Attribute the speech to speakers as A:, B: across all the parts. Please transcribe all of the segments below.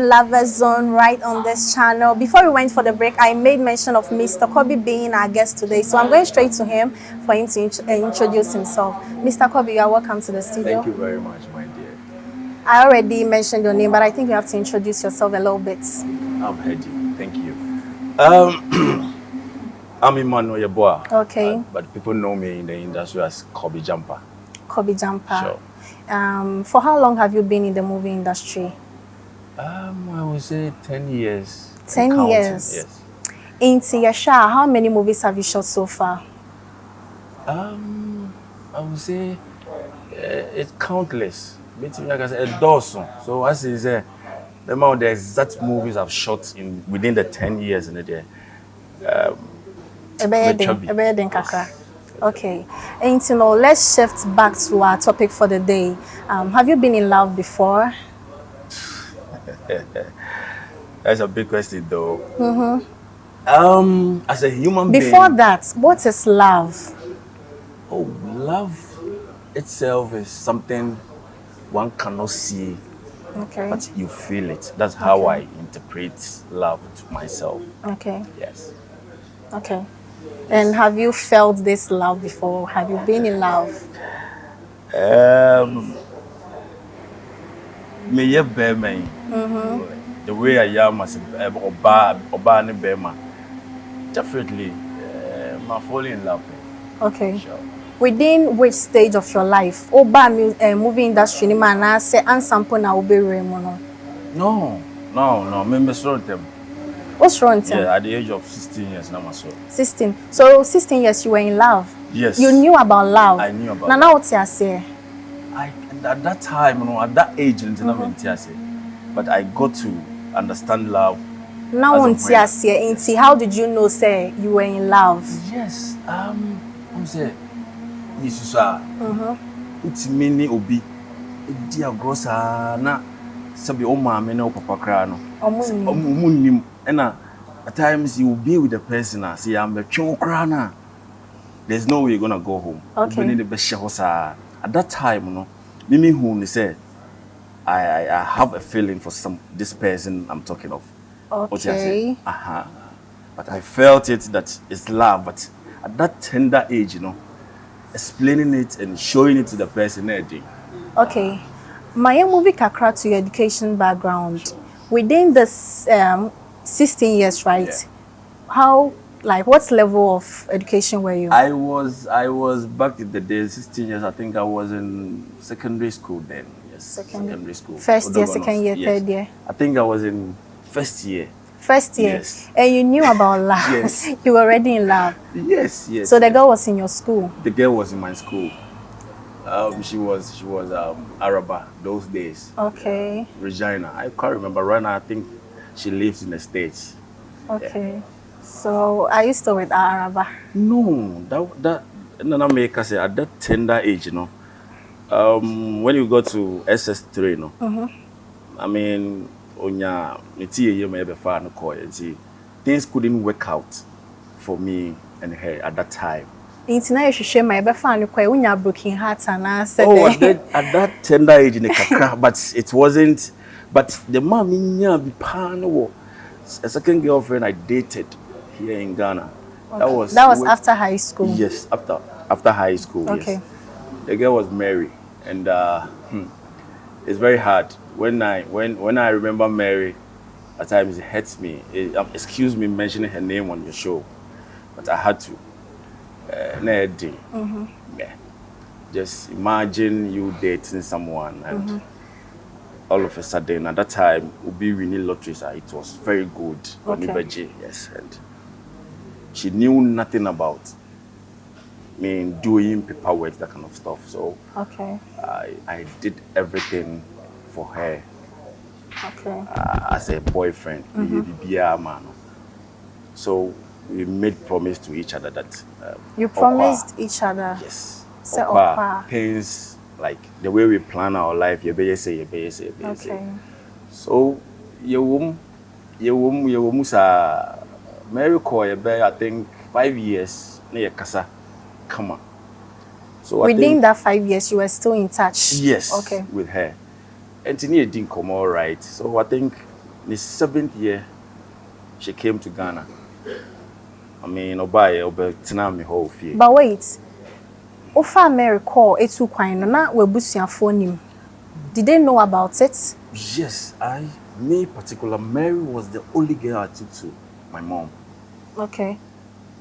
A: Lover Zone right on this channel. Before we went for the break, I made mention of Mr. Kobe being our guest today. So I'm going straight to him for him to introduce himself. Mr. Kobe, you are welcome to the studio.
B: Thank you very much, my dear.
A: I already mentioned your name, but I think you have to introduce yourself a little bit.
B: I've heard you. Thank you. I'm Emmanuel Yeboah.
A: Okay.
B: But people know me in the industry as Kobe Jumper.
A: Kobe Jumper.
B: Sure.
A: For how long have you been in the movie industry?
B: I would say 10 years.
A: 10 years?
B: Yes.
A: In Yasha, how many movies have you shot so far?
B: I would say it's countless. Like I said, a dozen. So as is the amount of the exact movies I've shot within the 10 years in a day.
A: Okay. And let's shift back to our topic for the day. Have you been in love before?
B: That's a big question, though. As a human being.
A: Before that, what is love?
B: Oh, love itself is something one cannot see, but you feel it. That's how I interpret love to myself.
A: Okay.
B: Yes.
A: Okay. And have you felt this love before? Have you been in love?
B: The way I am as a Oba Bema, definitely, I'm falling in love.
A: Okay.
B: Sure.
A: Within which stage of your life? Oba movie industry ni man say ansampo na obere mo no.
B: No. Me them.
A: What's wrong with him?
B: Yeah, at the age of 16 years now, so.
A: 16. So 16 years you were in love.
B: Yes.
A: You knew about love.
B: I knew about.
A: Now what you say?
B: At that time, at that age, but I got to understand love.
A: Now how did you know say you were in love?
B: Yes. I'm say Yisusa. It's many obi. Dia grossa na sabi o mama na o papa kra no. Omunim. And at times you will be with the person and say I'm a kra na. There's no way you're gonna go home.
A: Okay.
B: At that time, Mimi who say I have a feeling for this person I'm talking of.
A: Okay.
B: But I felt it that it's love, but at that tender age, explaining it and showing it to the person every day. Okay.
A: My movie kakra to your education background.
B: Sure.
A: Within this 16 years, right?
B: Yeah.
A: What level of education were you?
B: I was back in the day, 16 years, I think I was in secondary school then. Yes. Secondary school.
A: First year, second year, third year.
B: I think I was in first year.
A: First year?
B: Yes.
A: And you knew about love?
B: Yes.
A: You were already in love?
B: Yes.
A: So the girl was in your school?
B: The girl was in my school. She was Araba those days.
A: Okay.
B: Regina. I can't remember right now. I think she lives in the States.
A: Okay. Yeah. So are you still with Araba?
B: No, that make us say at that tender age, when you go to SS3, I mean, things couldn't work out for me and her at that time.
A: You share my broken heart and
B: at that tender age in the but it wasn't. But the mom a second girlfriend I dated here in Ghana.
A: Okay. That was after high school.
B: Yes, after high school.
A: Okay.
B: Yes. The girl was Mary, and it's very hard when I remember Mary. At times it hurts me. Excuse me mentioning her name on your show, but I had to. Yeah. Just imagine you dating someone and all of a sudden at that time would be winning lotteries. It was very good.
A: Okay.
B: Yes, and she knew nothing about me doing paperwork, that kind of stuff. So I did everything for her.
A: Okay.
B: As a boyfriend, man. So we made promise to each other that
A: you promised each other.
B: Yes.
A: So
B: things like the way we plan our life, you say.
A: Okay.
B: So you Mary Koy, I think 5 years near Casa. Come on. So
A: within that 5 years, you were still in touch?
B: Yes.
A: Okay.
B: With her. And Tini didn't come all right. So I think In the 7th year, she came to Ghana. I mean, Oba me whole fear.
A: But wait, Ofa Mary call etu kwan no na webusuafo nim. Did they know about it?
B: Yes, me particular, Mary was the only girl I took to my mom.
A: Okay.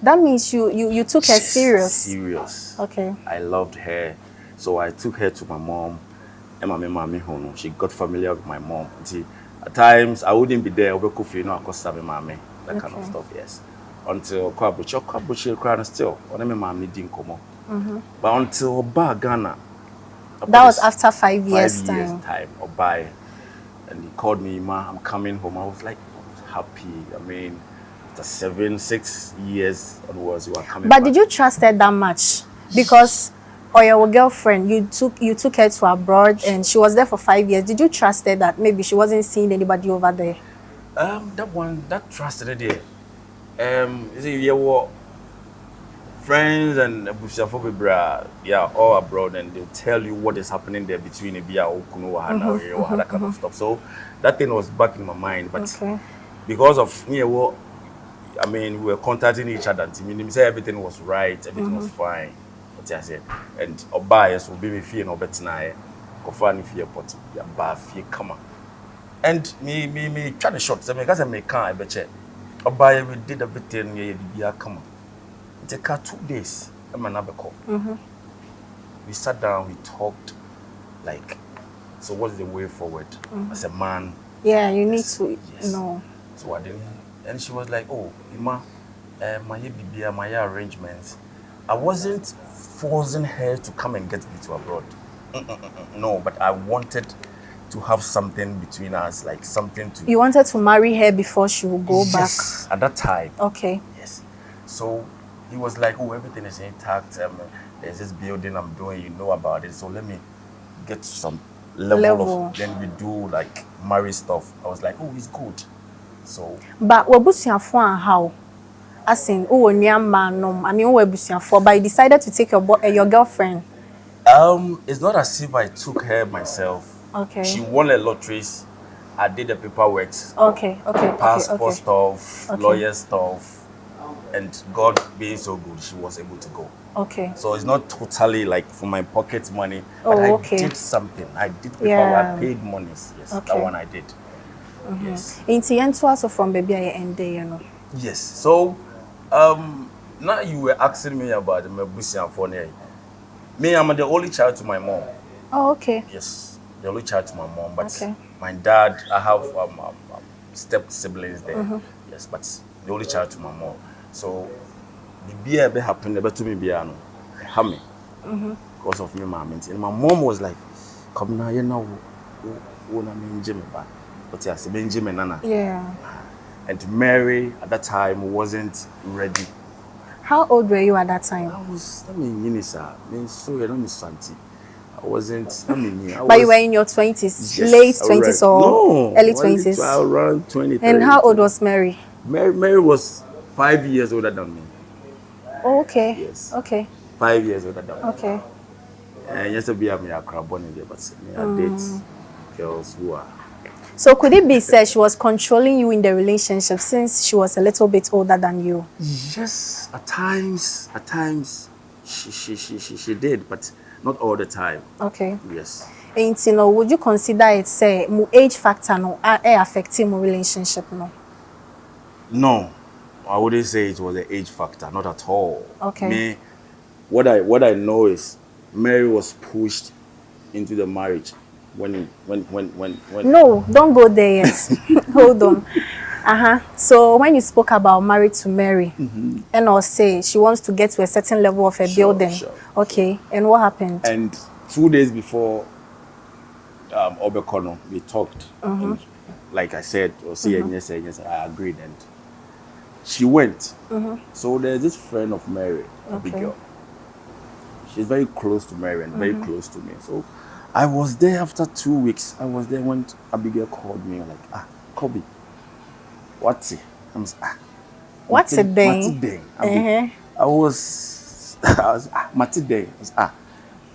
A: That means you took her serious.
B: Serious.
A: Okay.
B: I loved her. So I took her to my mom. And she got familiar with my mom. See, at times I wouldn't be there, that kind of stuff, yes. Until Kwabuchi still. But until Ghana.
A: That was after 5 years.
B: 5 years time. And he called me, Ma, I'm coming home. I was like happy. I mean, after 6 years onwards, you are coming
A: But
B: back.
A: did you trust her that much? Because or your girlfriend, you took her to abroad and she was there for 5 years. Did you trust her that maybe she wasn't seeing anybody over there?
B: That trust in there. You see, Yeboah friends and Bushafo yeah, all abroad, and they'll tell you what is happening there between Ibia, Okuno, that kind of stuff. So that thing was back in my mind, but because of Yeboah, I mean, we were contacting each other. I mean, say everything was right, everything was fine. What I said, and Obias will be me fear no better now. Kofani fear, but ya ba fear come on. And me try to short. So me because I make car, I bet you. Obaya we did everything. Yeah, come on. It took 2 days. I'm another call. We sat down, we talked. Like, so what's the way forward? As a man.
A: Yeah, you need to know.
B: So I didn't. And she was like, "Oh, Ima, my arrangements." I wasn't forcing her to come and get me to abroad. No, but I wanted to have something between us, like something to.
A: You wanted to marry her before she would go back.
B: Yes, at that time.
A: Okay.
B: Yes. So he was like, "Oh, everything is intact. There's this building I'm doing. You know about it. So let me get some level of. Then we do like marry stuff." I was like, "Oh, it's good." So.
A: But webusuafo how? As in, oh, man, I mean, webusuafo. But you decided to take your girlfriend.
B: It's not as if I took her myself.
A: Okay.
B: She won a lotteries. I did the paperwork.
A: Okay.
B: Passport stuff, lawyer stuff, and God being so good, she was able to go.
A: Okay.
B: So it's not totally like for my pocket money, but I did something. I did paperwork. I paid monies. Yes, that one I did. Yes.
A: Also from baby I end there, you know.
B: Yes. So, now you were asking me about the Mebusian for me. I'm the only child to my mom.
A: Oh, okay.
B: Yes, the only child to my mom. But my dad, I have step siblings there. Yes, but the only child to my mom. So the beer be happened to me be hammy because of me, mom. And my mom was like, "Come now, you know, I'm Jimmy back." But yes, Benjamin Nana.
A: Yeah.
B: And Mary at that time wasn't ready.
A: How old were you at that time?
B: I was, I mean, so you know, Santi. I wasn't,
A: But you were in your 20s,
B: yes,
A: late 20s or early 20s?
B: Around 20.
A: And how old was Mary?
B: Mary was 5 years older than me.
A: Oh, okay.
B: Yes.
A: Okay.
B: 5 years older than me.
A: Okay.
B: And yes, I have a crab on there, but I date girls who are.
A: So could it be said she was controlling you in the relationship since she was a little bit older than you?
B: Yes, at times she did, but not all the time.
A: Okay.
B: Yes.
A: And you know, would you consider it say age factor no affecting my relationship no?
B: No, I wouldn't say it was an age factor, not at all.
A: Okay.
B: Me, what I know is Mary was pushed into the marriage when.
A: No, don't go there yet. Hold on. So when you spoke about married to Mary, and I'll say she wants to get to a certain level of a building. Okay. And what happened?
B: And 2 days before Obekono, we talked. And like I said, yes, I agreed, and she went. So there's this friend of Mary, Abigail. She's very close to Mary and very close to me. So I was there after 2 weeks. I was there when Abigail called me, like, Kobe, what's it? I was,
A: what's it day?
B: I was Matide.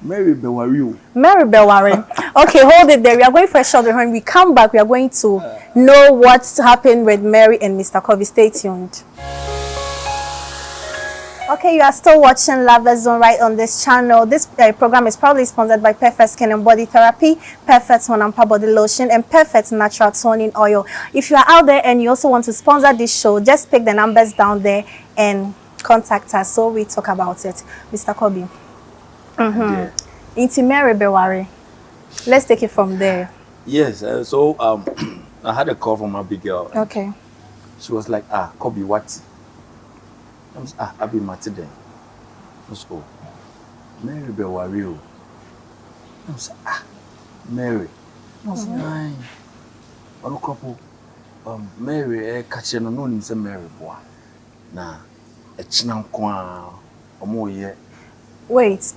B: Mary Bewari.
A: Mary Bewari. Okay, hold it there. We are going for a short break. When we come back, we are going to know what's happened with Mary and Mr. Kobe. Stay tuned. Okay, you are still watching Lover's Zone right on this channel. This program is proudly sponsored by Perfect Skin and Body Therapy, Perfect Honampa Body Lotion, and Perfect Natural Toning Oil. If you are out there and you also want to sponsor this show, just pick the numbers down there and contact us so we talk about it. Mr. Kobe. Into Mary Bewari. Let's take it from there.
B: Yes, so I had a call from Abigail.
A: Okay.
B: She was like, Kobe, what? I was, I'll be Matiden. I was, Mary Bewari. I was, Mary. I was, nine. One couple, Mary, catching no name, say Mary boy. Nah, a chinam kwa, ye.
A: Wait.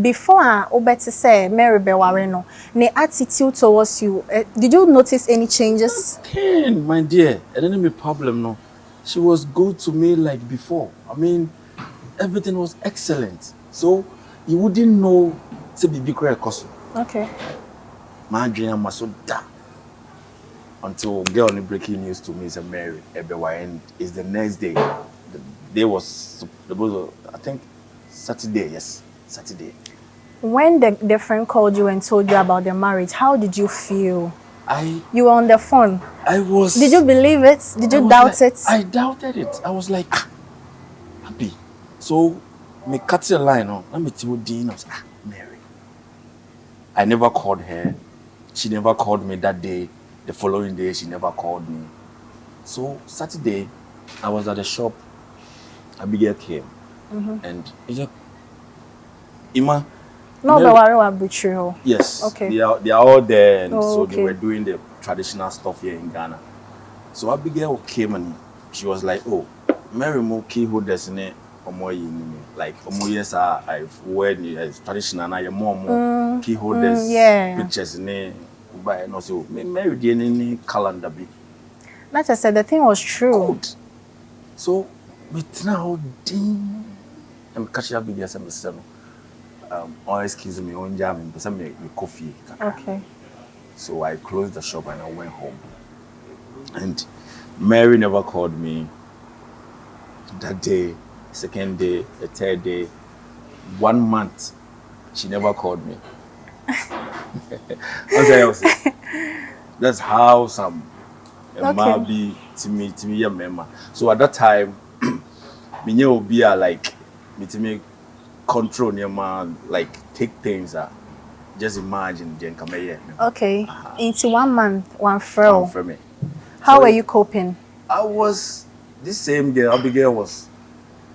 A: Before Obeti say Mary Bewari no, the attitude towards you, did you notice any changes?
B: Okay, my dear, it didn't be a problem, no. She was good to me like before. I mean, everything was excellent. So you wouldn't know to be big costume.
A: Okay.
B: My dream was so dark. Until girl only breaking news to me is Mary Ebewa, and it's the next day. The day was I think Saturday, yes. Saturday.
A: When the friend called you and told you about the marriage, how did you feel?
B: You
A: were on the phone.
B: I was.
A: Did you believe it? Did you doubt it?
B: I doubted it. I was like, happy. So, me cut the line on. Let me tell you, Dean. I was Mary. I never called her. She never called me that day. The following day, she never called me. So, Saturday, I was at the shop. Abigail came. And it's like, Ima.
A: No, the Wari Butchery.
B: Yes.
A: Okay.
B: They are all there, and so they were doing the traditional stuff here in Ghana. So Abigail came and she was like, "Oh, Mary mo key holders in it, like yes, I've worn traditional na your mom key holders pictures in it, but and also Mary did any calendar be."
A: Like I said, the thing was true.
B: Good. So we now ding and catch Abigail some. Excuse me, on jam me coffee.
A: Okay.
B: So I closed the shop and I went home. And Mary never called me that day, second day, the third day, 1 month. She never called me. That's how some be to me a member. So at that time, me will be like me to make control your man, like take things just imagine then come here.
A: Okay. Into 1 month, one fro.
B: For me.
A: How were you coping?
B: I was this same girl, Abigail was.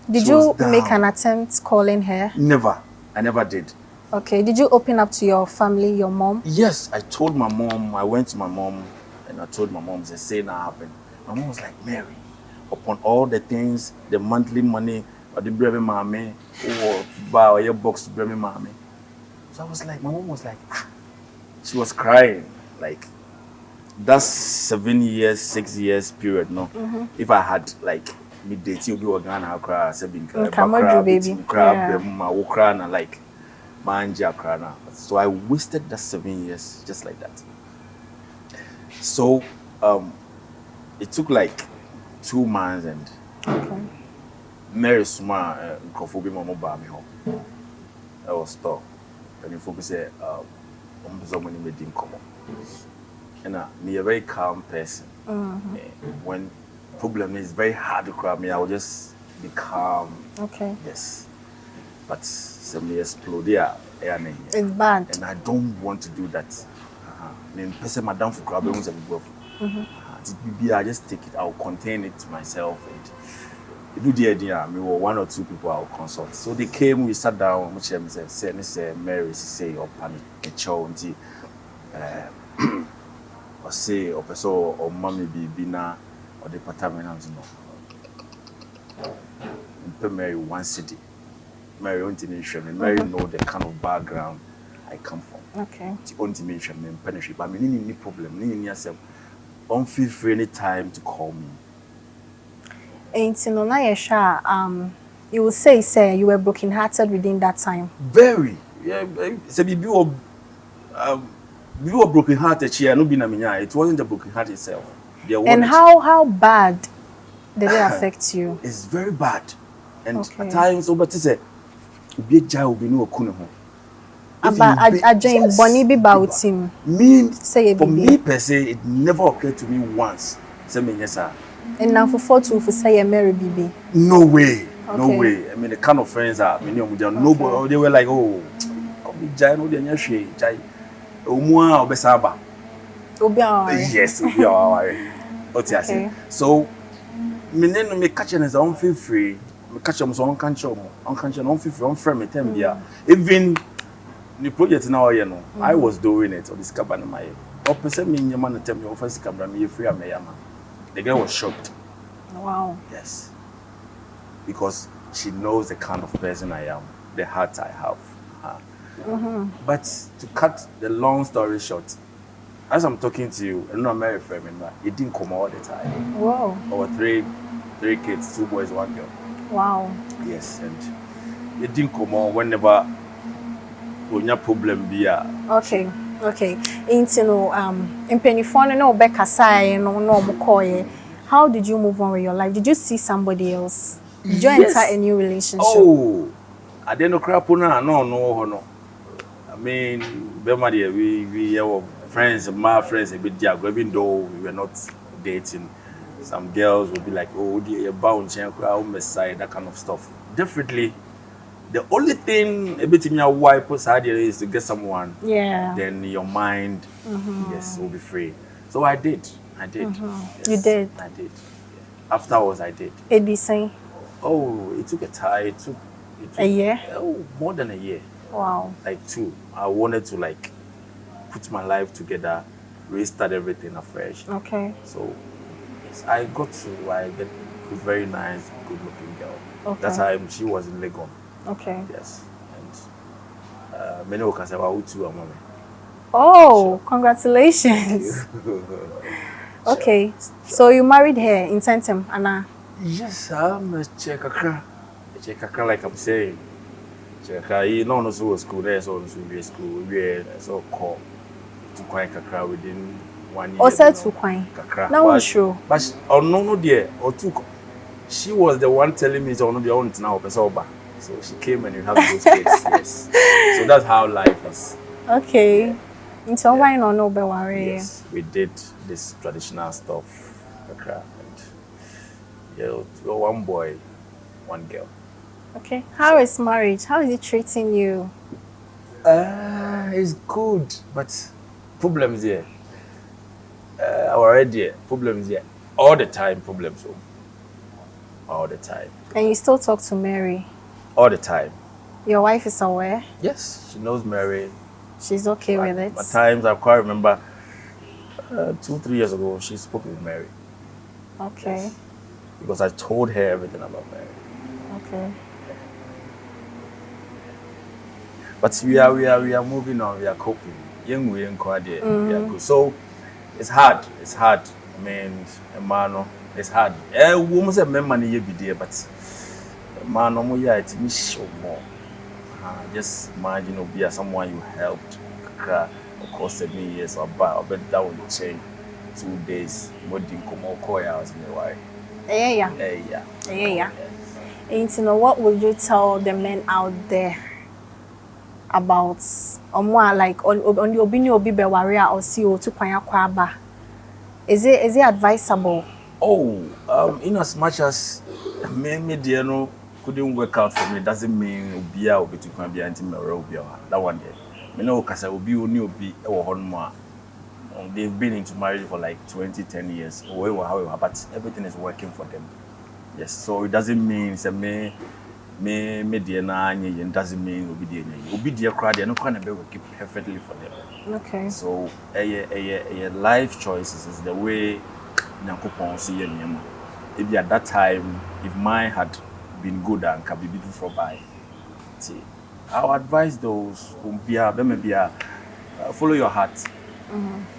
A: Did you make an attempt calling her?
B: Never. I never did.
A: Okay. Did you open up to your family, your mom?
B: Yes, I told my mom. I went to my mom and I told my mom the same that happened. My mom was like, Mary, upon all the things, the monthly money, or the brave mommy, or buy your box to brave mommy. So I was like, my mom was like, she was crying. Like, that's 7 years, 6 years period, no? If I had, like, midday, you'll be organized, I'll cry, like, manja cry. So I wasted that 7 years just like that. So, it took like 2 months and Mary Suma Kofobi Mama Bami home. I was stopped. And if we say, someone made him come on. And me a very calm person. When problem is very hard to cry me, I will just be calm.
A: Okay.
B: Yes. But some me explode there.
A: It's bad.
B: And I don't want to do that. I person madam for crab was I just take it, I'll contain it myself and do the idea. Me or 1 or 2 people I'll consult. So they came, we sat down, which say Mary say or panic a chow until or say or person or mommy be na or the department no. Mary 1 city. Mary nation Mary know the kind of background I come from.
A: Okay.
B: The intimation and penetrate. But I mean any problem, any yourself. Don't feel free any time to call me.
A: You will say you were broken-hearted within that time.
B: Very, Yeah, so we were broken hearted. No be na minya. It wasn't the broken heart itself.
A: And how bad did it affect you?
B: It's very bad, and at times over to say, "Ubi jai ubi no okune ho."
A: About a James Bonnie be about him.
B: Me, say for me per se, it never occurred to me once. Say me yes sir.
A: And now for say Mary Bibi.
B: No way, no way. I mean the kind of friends are many of them. Nobody, they were like, oh, Ubi jai no dey nyashe jai. Omua obesaba. Yes, Ubi aware. Okay. So, me no me catch is on feel free. Me catch am so on catch on feel free on friend me tell me there. Even the project now you know, I was doing it on this cabana my. Or person me nyama na tell me on first cabana me free am yama. The girl was shocked.
A: Wow.
B: Yes. Because she knows the kind of person I am, the heart I have. But to cut the long story short, as I'm talking to you, I'm not married for me, it didn't come all the time.
A: Wow.
B: Our three kids, 2 boys, 1 girl.
A: Wow.
B: Yes, and it didn't come on whenever when your problem be
A: Okay. Into in Pennyphone no back aside no McCoy. How did you move on with your life? Did you see somebody else? Did you enter a new relationship?
B: Oh, I didn't know crap no. I mean, we were friends, my friends, a bit diago, even though we were not dating. Some girls would be like, oh, you're bound, that kind of stuff. Definitely, the only thing a bit in your wife is to get someone.
A: Yeah.
B: Then your mind, yes, will be free. So I did. Yes,
A: you did?
B: I did. Yeah. Afterwards, I did.
A: It'd be saying?
B: Oh, it took a time. It took
A: a year?
B: Oh, more than a year.
A: Wow.
B: Like 2. I wanted to like put my life together, restart everything afresh.
A: Okay.
B: So yes, I get a very nice, good-looking girl.
A: Okay.
B: That time she was in Legon.
A: Okay.
B: Yes. And many of us are too a moment.
A: Oh, sure. Congratulations. Okay. So you married her in Tentem, Anna?
B: Yes, I'm a checker like I'm saying. You know, no school there, so school. We so called to quite kakra within 1 year.
A: Or said to quite
B: kakra.
A: Now sure.
B: But no dear or two. She was the one telling me to only be on now. So she came and you have those kids. Yes. So that's how life is.
A: Okay. Into why no be worry.
B: Yes, we did this traditional stuff. Kakra. And 1 boy, 1 girl.
A: Okay. How is marriage? How is it treating you?
B: It's good, but problems here. Already problems here. All the time problems. All the time.
A: And you still talk to Mary?
B: All the time.
A: Your wife is aware?
B: Yes, she knows Mary.
A: She's okay with it?
B: At times, I quite remember 2-3 years ago, she spoke with Mary.
A: Okay.
B: Yes. Because I told her everything about Mary.
A: Okay.
B: But we are moving on. We are coping. We are good. So it's hard. I mean, Emmanuel, it's hard. Woman say money you be there, but Emmanuel, it's me show more. Just imagine be someone you helped. Of course, 7 years or bet that will change 2 days. More didn't come or call hours in the way.
A: Yeah. And you know, what would you tell the men out there about more like on the opinion of be warrior or CEO to kwanya kwaba? Is it advisable?
B: Oh, in as much as me dear no couldn't work out for me, doesn't mean Ubia will be to come behind him or that one day. Me know because I will be only be or more. They've been into marriage for like 10 years or however, but everything is working for them. Yes, so it doesn't mean say me dear na it doesn't mean obi dear crowd they no can be working perfectly for them.
A: Okay.
B: So a life choices is the way Nyankopon see you. Maybe at that time, if mine had been good and can be beautiful by, see, I'll advise those who follow your heart.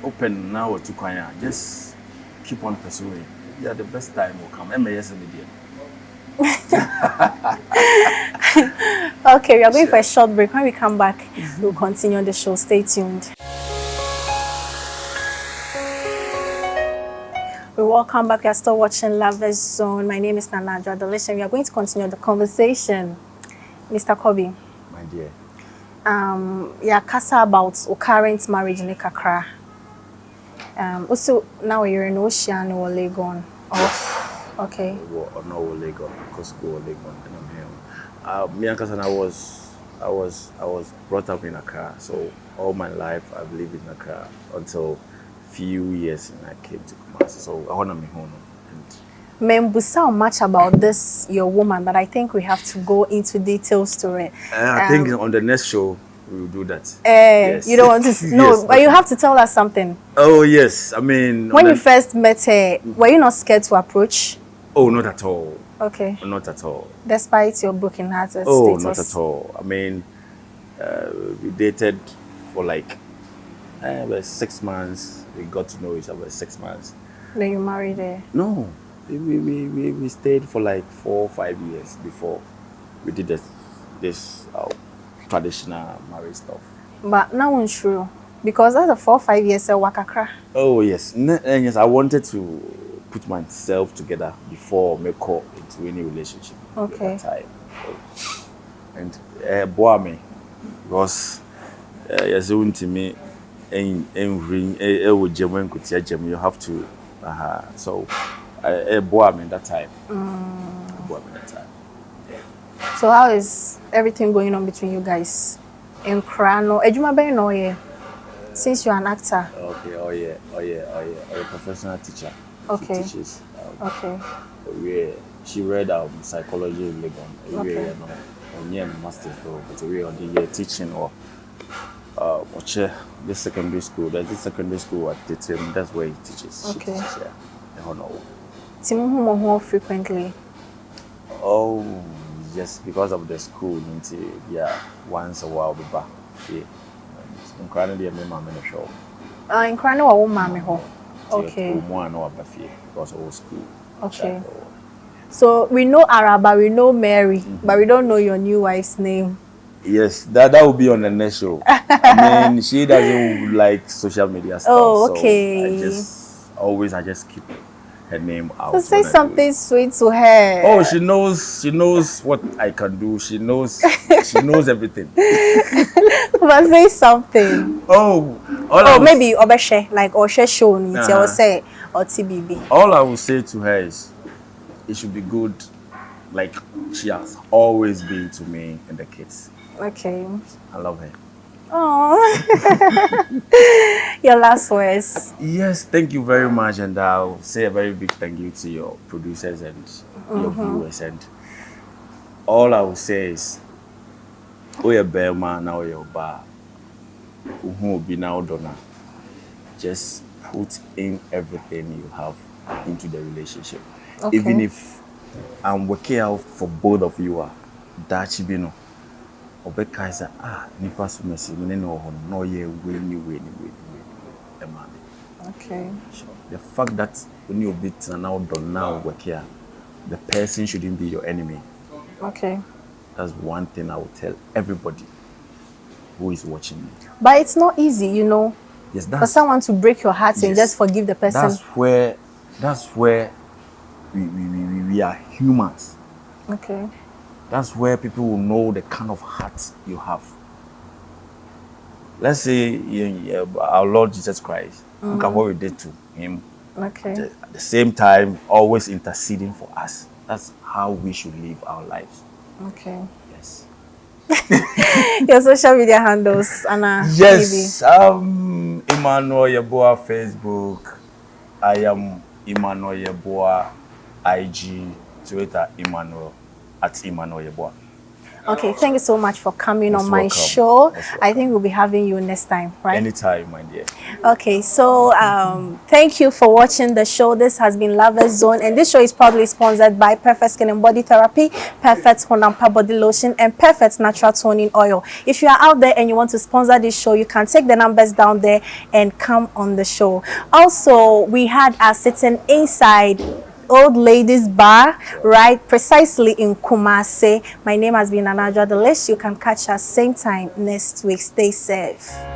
B: Open now to Kwanya. Just keep on pursuing. Yeah, the best time will come. MAS media.
A: Okay, we are going for a short break. When we come back, we'll continue on the show. Stay tuned. Welcome back. We are still watching Lovers Zone. My name is Nanadra Delicious. We are going to continue the conversation. Mr. Kobe.
B: My dear.
A: Yeah, kasa about our current marriage in Kakra. Also, now you're in Ocean or Legon. Oh, okay.
B: Or no Legon, because go Legon, and I'm here. Me and Kasana I was brought up in Accra, so all my life I've lived in Accra until few years and I came to Kumasi. So I wanna be home.
A: We saw much about this your woman, but I think we have to go into details to it.
B: I think on the next show we will do that.
A: Yes. You don't want to no, yes, but you have to tell us something.
B: Oh yes, I mean
A: when you first met her, were you not scared to approach?
B: Oh, not at all.
A: Okay.
B: Not at all.
A: Despite your broken-hearted
B: status?
A: Not
B: at all. I mean, we dated for like 6 months. We got to know each other 6 months.
A: Then you married her?
B: No. We stayed for like 4 or 5 years before we did this traditional marriage stuff. But
A: now it's true. Because that's a 4 or 5 years wakakra.
B: Oh yes. Yes, I wanted to put myself together before me call into any relationship.
A: Okay.
B: At that time. And boy me because yes, to me you have to so boy me that time. Boy me that time. Yeah.
A: So how is everything going on between you guys? In Krano, Ejuma be no ye. Since you're an actor.
B: Okay, oh yeah. A professional teacher.
A: Okay.
B: She teaches.
A: Okay.
B: She read psychology in Legon. Okay. Master's though, but we on the year teaching or this secondary school. There's this secondary school at the time. That's where he teaches.
A: Okay.
B: She teaches, yeah. I don't know.
A: Timu frequently.
B: Oh yes, because of the school. Yeah, once a while we back. Yeah. In Krano, they me mama no show.
A: In Krano, wa wo mama ho. Okay.
B: Because of school.
A: Okay. So we know Araba, we know Mary, but we don't know your new wife's name.
B: Yes, that will be on the next show. I mean, she doesn't like social media stuff.
A: Oh, okay.
B: So I just keep her name out.
A: So say something sweet to her.
B: Oh, she knows what I can do. She knows everything.
A: But say something. Maybe obeshe, like Oshe show or say or TBB.
B: All I will say to her is it should be good, like she has always been to me and the kids.
A: Okay.
B: I love her.
A: Oh. Your last words.
B: Yes, thank you very much, and I'll say a very big thank you to your producers and your viewers. And all I will say is, "Oye Belma now your bar, who be now donna. Just put in everything you have into the relationship,
A: okay.
B: Even if I'm working out for both of you. That should be no." Obekaisa nipa so mesi me no ye we
A: okay.
B: Sure. The fact that when you bit now done now work here, the person shouldn't be your enemy.
A: Okay.
B: That's one thing I will tell everybody who is watching me.
A: But it's not easy, you know.
B: Yes,
A: for someone to break your heart and just forgive the person.
B: That's where we are humans.
A: Okay.
B: That's where people will know the kind of heart you have. Let's say our Lord Jesus Christ. Look at what we did to him.
A: Okay.
B: At the same time, always interceding for us. That's how we should live our lives.
A: Okay.
B: Yes.
A: Your social media handles, Anna.
B: Yes. Emmanuel Yeboah Facebook. I am Emmanuel Yeboah IG, Twitter Emmanuel. At Emmanuel Yeboah.
A: Okay, thank you so much for coming on my show. I think we'll be having you next time, right?
B: Anytime, my dear.
A: Okay, so thank you for watching the show. This has been Lovers Zone, and this show is proudly sponsored by Perfect Skin and Body Therapy, Perfect Honampa Body Lotion, and Perfect Natural Toning Oil. If you are out there and you want to sponsor this show, you can take the numbers down there and come on the show. Also, we had us sitting inside Old Ladies Bar, right precisely in Kumasi. My name has been Anaja The List. You can catch us same time next week. Stay safe.